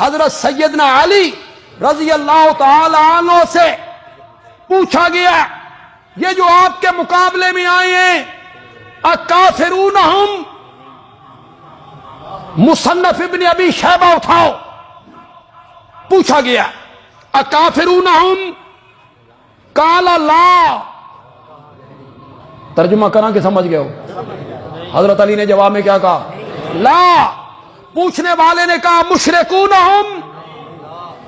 حضرت سیدنا علی رضی اللہ تعالی عنہ سے پوچھا گیا یہ جو آپ کے مقابلے میں آئے ہیں اکافرون ہم، مصنف ابن ابی شیبہ اٹھاؤ، پوچھا گیا اکافرون ہم، قال لا، ترجمہ کرا کہ سمجھ گئے ہو؟ حضرت علی نے جواب میں کیا کہا؟ لا۔ پوچھنے والے نے کہا مشرکون ہم،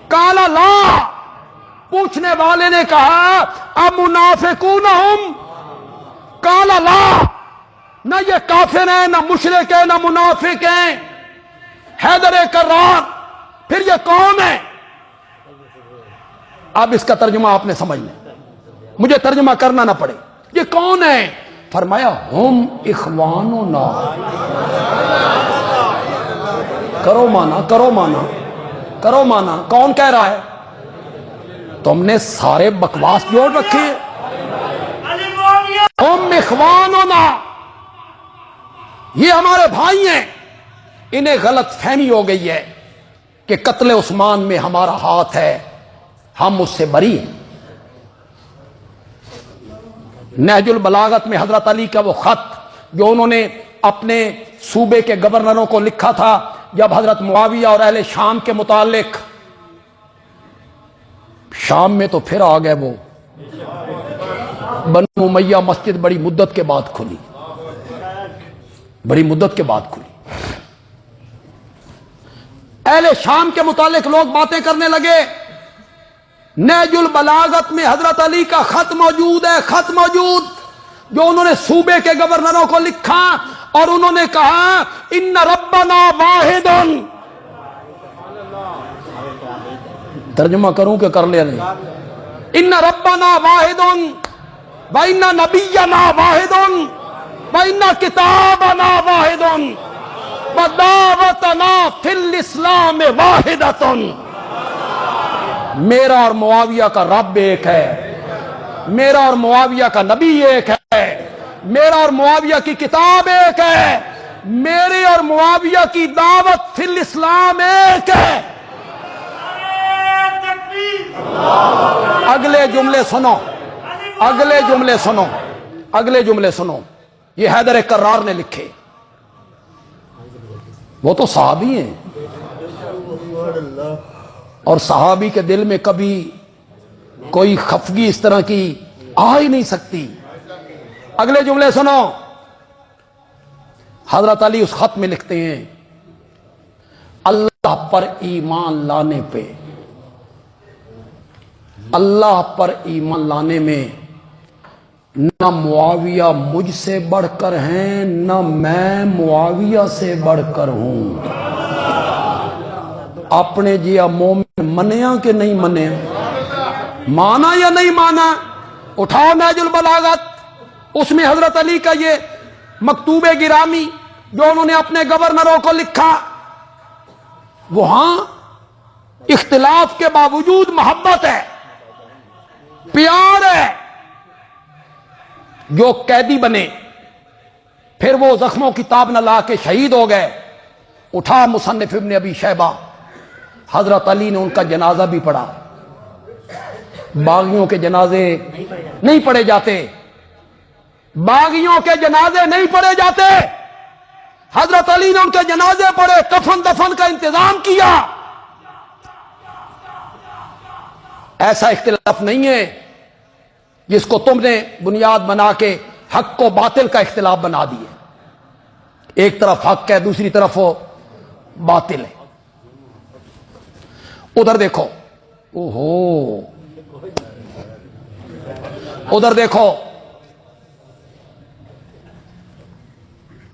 قال لا۔ پوچھنے والے نے کہا امنافقون ہم، قال لا۔ نہ یہ کافر ہیں، نہ مشرک ہیں، نہ منافق ہیں۔ حیدر کرار پھر یہ کون ہے؟ اب اس کا ترجمہ آپ نے سمجھ لیں، مجھے ترجمہ کرنا نہ پڑے۔ یہ کون ہے؟ فرمایا ہم اخواننا۔ کرو مانا، کرو مانا، کرو مانا۔ کون کہہ رہا ہے؟ تم نے سارے بکواس جوڑ رکھی ہے۔ ہم اخواننا، یہ ہمارے بھائی ہیں۔ انہیں غلط فہمی ہو گئی ہے کہ قتل عثمان میں ہمارا ہاتھ ہے، ہم اس سے بری ہیں۔ نہج البلاغت میں حضرت علی کا وہ خط جو انہوں نے اپنے صوبے کے گورنروں کو لکھا تھا جب حضرت معاویہ اور اہل شام کے متعلق، شام میں تو پھر آ گئے وہ بنو امیہ مسجد بڑی مدت کے بعد کھلی، بڑی مدت کے بعد کھلی۔ اہل شام کے متعلق لوگ باتیں کرنے لگے۔ نہج البلاغت میں حضرت علی کا خط موجود ہے، خط موجود جو انہوں نے صوبے کے گورنروں کو لکھا، اور انہوں نے کہا ان ربنا واحد۔ ترجمہ کروں کہ کر لیا نہیں؟ ان ربنا واحد وان نبینا واحد وان کتابنا واحد ودعوتنا فی الاسلام واحدۃ۔ میرا اور معاویہ کا رب ایک ہے، میرا اور معاویہ کا نبی ایک ہے، میرا اور معاویہ کی کتاب ایک ہے، میرے اور معاویہ کی دعوت فی الاسلام ایک ہے۔ اگلے جملے سنو، اگلے جملے سنو، اگلے جملے سنو، یہ حیدر کرار نے لکھے۔ وہ تو صحابی ہیں، اور صحابی کے دل میں کبھی کوئی خفگی اس طرح کی آ ہی نہیں سکتی۔ اگلے جملے سنو، حضرت علی اس خط میں لکھتے ہیں اللہ پر ایمان لانے پہ، اللہ پر ایمان لانے میں نہ معاویہ مجھ سے بڑھ کر ہیں، نہ میں معاویہ سے بڑھ کر ہوں۔ اپنے جیا مومن منیا کہ نہیں منیا؟ مانا یا نہیں مانا؟ اٹھاؤ نہج البلاغت، اس میں حضرت علی کا یہ مکتوب گرامی جو انہوں نے اپنے گورنروں کو لکھا، وہاں اختلاف کے باوجود محبت ہے، پیار ہے۔ جو قیدی بنے پھر وہ زخموں کی تاب نہ لا کے شہید ہو گئے، اٹھا مصنف ابن ابی شیبہ، حضرت علی نے ان کا جنازہ بھی پڑھا۔ باغیوں کے جنازے نہیں پڑھے جاتے، باغیوں کے جنازے نہیں پڑھے جاتے۔ حضرت علی نے ان کے جنازے پڑھے، کفن دفن کا انتظام کیا۔ ایسا اختلاف نہیں ہے جس کو تم نے بنیاد بنا کے حق کو باطل کا اختلاف بنا دیے۔ ایک طرف حق ہے، دوسری طرف وہ باطل ہے۔ ادھر دیکھو، اوہو، ادھر دیکھو،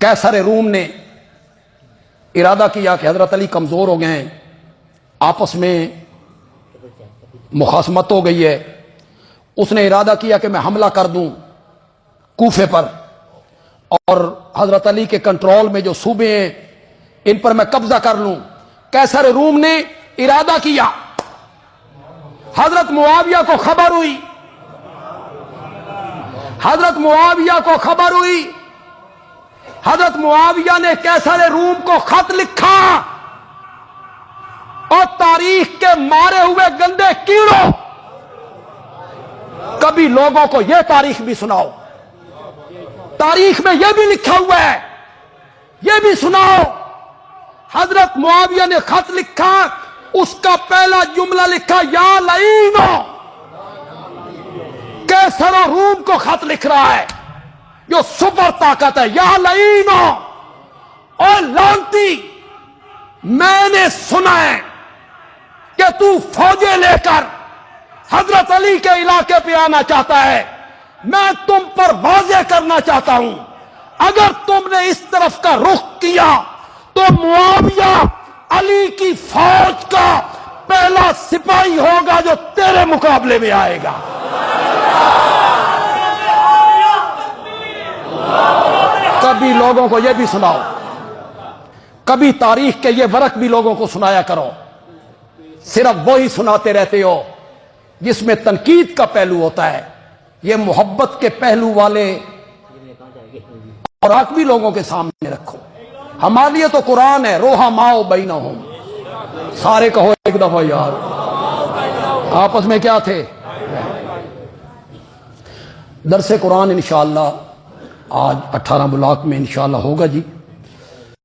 قیصر روم نے ارادہ کیا کہ حضرت علی کمزور ہو گئے ہیں، آپس میں مخاصمت ہو گئی ہے۔ اس نے ارادہ کیا کہ میں حملہ کر دوں کوفے پر، اور حضرت علی کے کنٹرول میں جو صوبے ہیں ان پر میں قبضہ کر لوں۔ قیصر روم نے ارادہ کیا، حضرت معاویہ کو خبر ہوئی، حضرت معاویہ کو خبر ہوئی، حضرت معاویہ نے قیصر روم کو خط لکھا اور تاریخ کے مارے ہوئے گندے کیڑوں، کبھی لوگوں کو یہ تاریخ بھی سناؤ، تاریخ میں یہ بھی لکھا ہوا ہے، یہ بھی سناؤ۔ حضرت معاویہ نے خط لکھا، اس کا پہلا جملہ لکھا یا لعینو، کیسر و روم کو خط لکھ رہا ہے جو سپر طاقت ہے، یا لعینو، اور لعنتی، میں نے سنا ہے کہ تو فوجیں لے کر حضرت علی کے علاقے پہ آنا چاہتا ہے، میں تم پر واضح کرنا چاہتا ہوں، اگر تم نے اس طرف کا رخ کیا تو معاویہ علی کی فوج کا پہلا سپاہی ہوگا جو تیرے مقابلے میں آئے گا۔ کبھی لوگوں کو یہ بھی سناؤ، کبھی تاریخ کے یہ ورق بھی لوگوں کو سنایا کرو، صرف وہی سناتے رہتے ہو جس میں تنقید کا پہلو ہوتا ہے۔ یہ محبت کے پہلو والے اور بھی لوگوں کے سامنے رکھو۔ ہمارے لیے تو قرآن ہے، رحماء بینہم، سارے کہو ایک دفعہ یار، آپس میں کیا تھے؟ درس قرآن انشاءاللہ آج 18 بلاک میں انشاءاللہ ہوگا جی۔